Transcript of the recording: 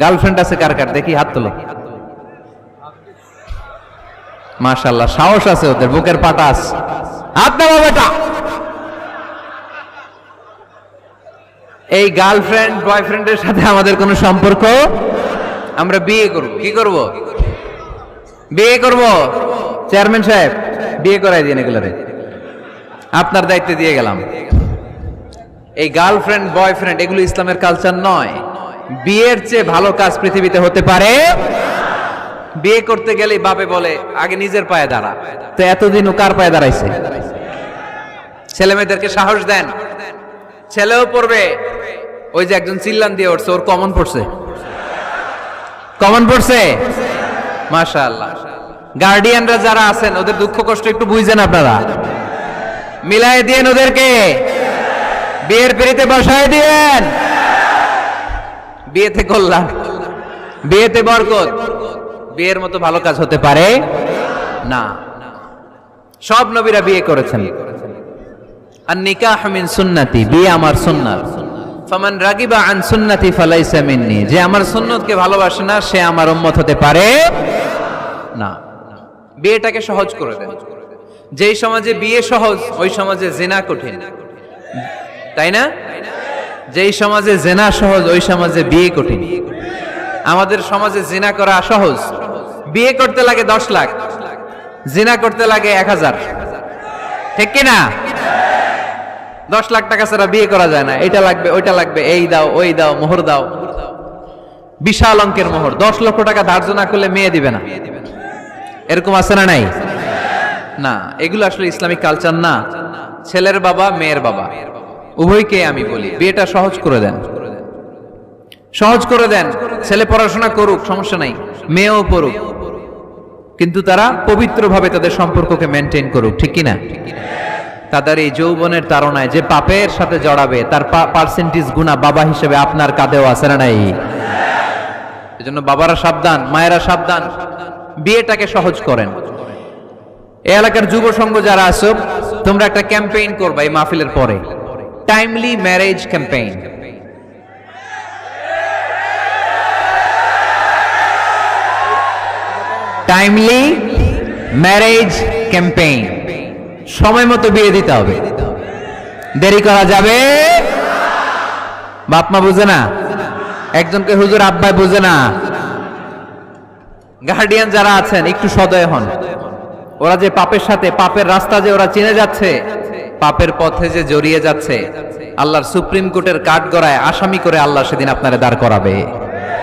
Girlfriend আছে কার কার দেখি হাত তোলো। মাশাআল্লাহ, সাহস আছে ওদের, বুকের পাটা আছে। হাত নামাও বেটা। এই গার্লফ্রেন্ড বয়ফ্রেন্ডের সাথে আমাদের কোনো সম্পর্ক, আমরা বিয়ে করব। কি করব? বিয়ে করব। চেয়ারম্যান সাহেব বিয়ে করাই দিন এগুলোরে, আপনার দায়িত্বে দিয়ে গেলাম। এই গার্লফ্রেন্ড বয়ফ্রেন্ড এগুলো ইসলামের কালচার নয়। বিয়ের চেয়ে ভালো কাজ পৃথিবীতে হতে পারে। বিয়ে করতে গেলেই বাপে বলে আগে নিজের পায়ে দাঁড়া। তো এতদিন ও কার পায়ে দাঁড়াইছে? ছেলে মেয়েদেরকে সাহস দেন, ছেলেও পড়বে। ওই যে একজন চিল্লান দিয়ে উঠছে, ওর কমন পড়ছে, কমন পড়ছে। মাশাআল্লাহ। গার্ডিয়ানরা যারা আছেন ওদের দুঃখ কষ্ট একটু বুঝছেন আপনারা, মিলাই দিয়েন ওদেরকে, বিয়ের পিড়িতে বসায় দিয়েন। বিয়েতে কল্যাণ, বিয়েতে বরকত। বিয়ের মতো ভালো কাজ হতে পারে না। সব নবীরা বিয়ে করেছেন। আর নিকাহ মিন সুন্নতি, বিয়ে আমার সুন্নাত। ফামান রাগিবা আন সুন্নতি ফালাইসা মিন্নি, যে আমার সুন্নতকে ভালোবাসে না সে আমার উম্মত হতে পারে না। বিয়েটাকে সহজ করে দেন। যেই সমাজে বিয়ে সহজ ওই সমাজে জিনা কঠিন, তাই না? যেই সমাজে জিনা সহজ ওই সমাজে বিয়ে কঠিন। আমাদের সমাজে জিনা করা সহজ, বিয়ে করতে লাগে 10 লাখ, জিনা করতে লাগে 1000। ঠিক কি না? 10 লাখ টাকা ছাড়া বিয়ে করা যায় না। এটা লাগবে, ওইটা লাগবে, এই দাও, ওই দাও, মোহর দাও, বিশাল অঙ্কের মোহর। 10 লক্ষ টাকা ধার্য না করলে মেয়ে দিবে না। এরকম আছে না নাই? না, এগুলো আসলে ইসলামিক কালচার না। ছেলের বাবা মেয়ের বাবা উভয়কে আমি বলি বিয়েটা সহজ করে দেন, সহজ করে দেন। ছেলে পড়াশোনা করুক, সমস্যা নাই, মেয়েও পড়ুক, কিন্তু তারা পবিত্রভাবে তাদের সম্পর্ককে মেনটেন করুক। ঠিক কিনা? তাদের এই যৌবনের তাড়নায় যে পাপের সাথে জড়াবে তার পার্সেন্টেজ গুণা বাবা হিসেবে আপনার কাঁধেও আছে না নাই? এজন্য বাবারা সাবধান, মায়েরা সাবধান, বিয়েটাকে সহজ করেন। এই এলাকার যুব সংঘ যারা আছো, তোমরা একটা ক্যাম্পেইন করবা এই মাহফিলের পরে, timely marriage campaign. Timely marriage campaign. সময় মতো বিয়ে দিতে হবে, দেরি করা যাবে। বাপ মা বুঝে না, একজনকে হুজুর আব্বাই বুঝে না। গার্ডিয়ান যারা আছেন একটু সদয় হন। ওরা যে পাপের সাথে, পাপের রাস্তা যে ওরা চিনে যাচ্ছে, পাপের পথে যে জড়িয়ে যাচ্ছে, আল্লাহর সুপ্রিম কোর্টের কাঠগড়ায় আসামি করে আল্লাহ সেদিন আপনারে দাঁড় করাবে।